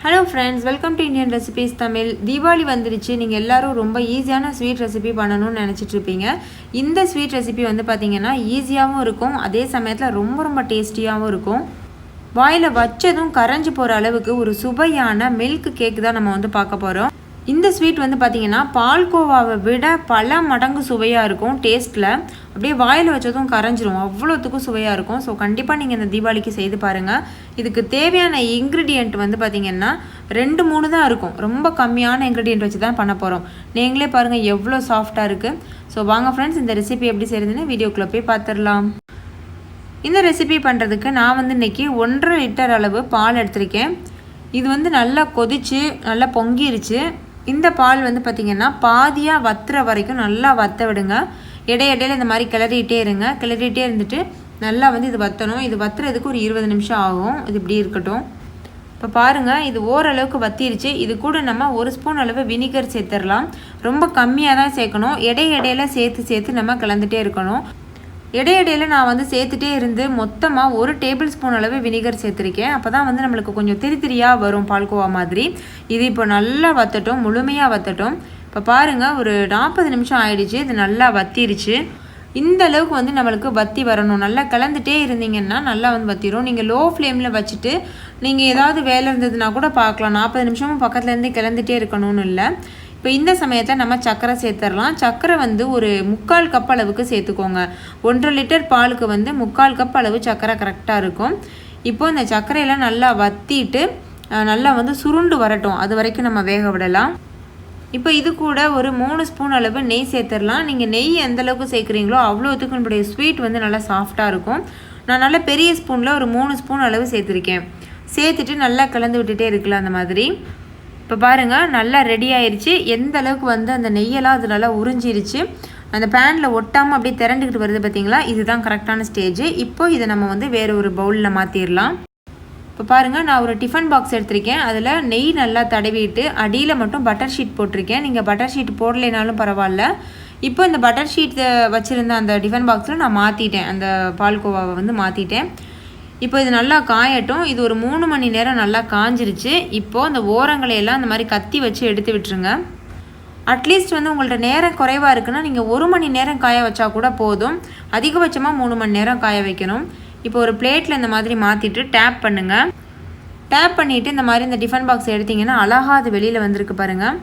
Hello friends, welcome to Indian Recipes Tamil. Diwali வந்துருச்சு. நீங்க எல்லாரும் ரொம்ப ஈஸியான ஸ்வீட் ரெசிபி பண்ணனும்னு நினைச்சிட்டு இருப்பீங்க. இந்த ஸ்வீட் ரெசிபி வந்து பாத்தீங்கன்னா ஈஸியாவும் இருக்கும், அதே சமயத்துல ரொம்ப டேஸ்டியாவும் இருக்கும். வாயில வச்சதும் கரஞ்சு போற அளவுக்கு ஒரு சுவையான மில்க் கேக் தான் நம்ம வந்து பார்க்க போறோம். இந்த ஸ்வீட் வந்து பார்த்தீங்கன்னா பால்கோவாவை விட பல மடங்கு சுவையாக இருக்கும். டேஸ்ட்டில் அப்படியே வாயில் வச்சதும் கரைஞ்சிரும், அவ்வளோத்துக்கும் சுவையாக இருக்கும். ஸோ கண்டிப்பாக நீங்கள் இந்த தீபாவளிக்கு செய்து பாருங்கள். இதுக்கு தேவையான இன்க்ரீடியண்ட் வந்து பார்த்திங்கன்னா 2-3 தான் இருக்கும். ரொம்ப கம்மியான இன்க்ரீடியண்ட் வச்சு தான் பண்ண போகிறோம். நீங்களே பாருங்கள் எவ்வளோ சாஃப்டாக இருக்குது. ஸோ வாங்க ஃப்ரெண்ட்ஸ், இந்த ரெசிபி எப்படி செய்கிறதுன்னு வீடியோக்குள்ளே போய் பார்த்துடலாம். இந்த ரெசிபி பண்ணுறதுக்கு நான் வந்து இன்றைக்கி 1.5 லிட்டர் அளவு பால் எடுத்திருக்கேன். இது வந்து நல்லா கொதித்து நல்லா பொங்கிருச்சு. இந்த பால் வந்து பார்த்திங்கன்னா பாதியாக வத்துற வரைக்கும் நல்லா வற்ற விடுங்க. இடையில இந்த மாதிரி கிளறிட்டே இருங்க. கிளறிட்டே இருந்துட்டு நல்லா வந்து இது வற்றணும். இது வத்துறதுக்கு ஒரு 20 நிமிஷம் ஆகும். இது இப்படி இருக்கட்டும். இப்போ பாருங்கள், இது ஓரளவுக்கு வத்திருச்சு. இது கூட நம்ம 1 ஸ்பூன் அளவு வினிகர் சேர்த்துடலாம். ரொம்ப கம்மியாக தான் சேர்க்கணும். இடையில சேர்த்து நம்ம கலந்துகிட்டே இருக்கணும். இடையில நான் வந்து சேர்த்துட்டே இருந்து மொத்தமாக 1 டேபிள் ஸ்பூன் அளவு வினிகர் சேர்த்துருக்கேன். அப்போ தான் வந்து நம்மளுக்கு கொஞ்சம் திரியாக வரும் பால்கோவா மாதிரி. இது இப்போ நல்லா வற்றட்டும், முழுமையாக வற்றட்டும். இப்போ பாருங்கள், ஒரு 40 நிமிஷம் ஆயிடுச்சு. இது நல்லா வத்திருச்சு. இந்த அளவுக்கு வந்து நம்மளுக்கு வத்தி வரணும். நல்லா கலந்துகிட்டே இருந்தீங்கன்னா நல்லா வந்து வத்திரும். நீங்கள் லோ ஃப்ளேமில் வச்சுட்டு நீங்கள் ஏதாவது வேலை இருந்ததுன்னா கூட பார்க்கலாம். 40 நிமிஷமும் பக்கத்துலேருந்தே கிளந்துகிட்டே இருக்கணும்னு இல்லை. இப்போ இந்த சமயத்தில் நம்ம சர்க்கரை சேர்த்துடலாம். சர்க்கரை வந்து ஒரு 3/4 கப் அளவுக்கு சேர்த்துக்கோங்க. 1.5 லிட்டர் பாலுக்கு வந்து 3/4 கப் அளவு சர்க்கரை கரெக்டாக இருக்கும். இப்போது இந்த சர்க்கரையெல்லாம் நல்லா வற்றிட்டு நல்லா வந்து சுருண்டு வரட்டும். அது வரைக்கும் நம்ம வேக விடலாம். இப்போ இது கூட ஒரு 3 ஸ்பூன் அளவு நெய் சேர்த்துடலாம். நீங்கள் நெய் எந்த அளவுக்கு சேர்க்குறீங்களோ அவ்வளோத்துக்கு நம்மளுடைய ஸ்வீட் வந்து நல்லா சாஃப்டாக இருக்கும். நான் நல்லா பெரிய ஸ்பூனில் ஒரு 3 ஸ்பூன் அளவு சேர்த்துருக்கேன். சேர்த்துட்டு நல்லா கலந்து விட்டுட்டே இருக்கலாம். அந்த மாதிரி இப்போ பாருங்கள், நல்லா ரெடி ஆயிடுச்சு. எந்த அளவுக்கு வந்து அந்த நெய்யெல்லாம் அது நல்லா உறிஞ்சிருச்சு. அந்த பேனில் ஒட்டாமல் அப்படியே திரண்டுக்கிட்டு வருது பார்த்தீங்களா? இதுதான் கரெக்டான ஸ்டேஜ். இப்போ இதை நம்ம வந்து வேறு ஒரு பவுலில் மாற்றிடலாம். இப்போ பாருங்கள், நான் ஒரு டிஃபன் பாக்ஸ் எடுத்திருக்கேன். அதில் நெய் நல்லா தடவிட்டு அடியில் மட்டும் பட்டர் ஷீட் போட்டிருக்கேன். நீங்கள் பட்டர் ஷீட் போடலைனாலும் பரவாயில்ல. இப்போ இந்த பட்டர் ஷீட் வச்சுருந்த அந்த டிஃபன் பாக்ஸில் நான் மாற்றிட்டேன். அந்த பால்கோவாவை வந்து மாற்றிட்டேன். இப்போ இது நல்லா காயட்டும். இது ஒரு 3 மணி நேரம் நல்லா காஞ்சிருச்சு. இப்போது அந்த ஓரங்களையெல்லாம் இந்த மாதிரி கத்தி வச்சு எடுத்து விட்டுருங்க. அட்லீஸ்ட் வந்து உங்கள்ட்ட நேரம் குறைவாக இருக்குன்னா நீங்கள் 1 மணி நேரம் காய வச்சா கூட போதும். அதிகபட்சமாக 3 மணி நேரம் காய வைக்கணும். இப்போ ஒரு பிளேட்டில் இந்த மாதிரி மாற்றிட்டு டேப் பண்ணுங்கள். டேப் பண்ணிவிட்டு இந்த மாதிரி இந்த டிஃபன் பாக்ஸ் எடுத்திங்கன்னா அழகாக அது வெளியில் வந்திருக்கு பாருங்கள்.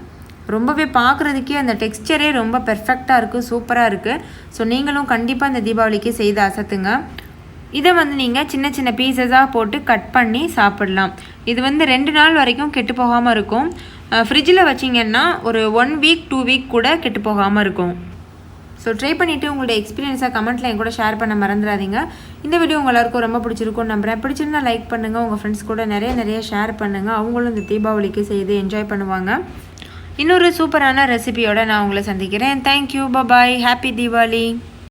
ரொம்பவே பார்க்குறதுக்கே அந்த டெக்ஸ்சரே ரொம்ப பெர்ஃபெக்டாக இருக்குது, சூப்பராக இருக்குது. ஸோ நீங்களும் கண்டிப்பாக இந்த தீபாவளிக்கு செய்து அசத்துங்க. இதை வந்து நீங்கள் சின்ன பீசஸாக போட்டு கட் பண்ணி சாப்பிடலாம். இது வந்து 2 நாள் வரைக்கும் கெட்டு போகாமல் இருக்கும். ஃப்ரிட்ஜில் வச்சிங்கன்னா ஒரு 1 வீக் 2 வீக் கூட கெட்டு போகாமல் இருக்கும். ஸோ ட்ரை பண்ணிவிட்டு உங்களோட எக்ஸ்பீரியன்ஸாக கமெண்ட்டில் என் கூட ஷேர் பண்ண மறந்துடாதீங்க. இந்த வீடியோ உங்கள் எல்லாருக்கும் ரொம்ப பிடிச்சிருக்கும் நம்புகிறேன். பிடிச்சிருந்தா லைக் பண்ணுங்கள். உங்கள் ஃப்ரெண்ட்ஸ் கூட நிறைய ஷேர் பண்ணுங்கள். அவங்களும் இந்த தீபாவளிக்கு செய்து என்ஜாய் பண்ணுவாங்க. இன்னொரு சூப்பரான ரெசிபியோடு நான் உங்களை சந்திக்கிறேன். தேங்க்யூ, பாய், ஹாப்பி தீபாவளி.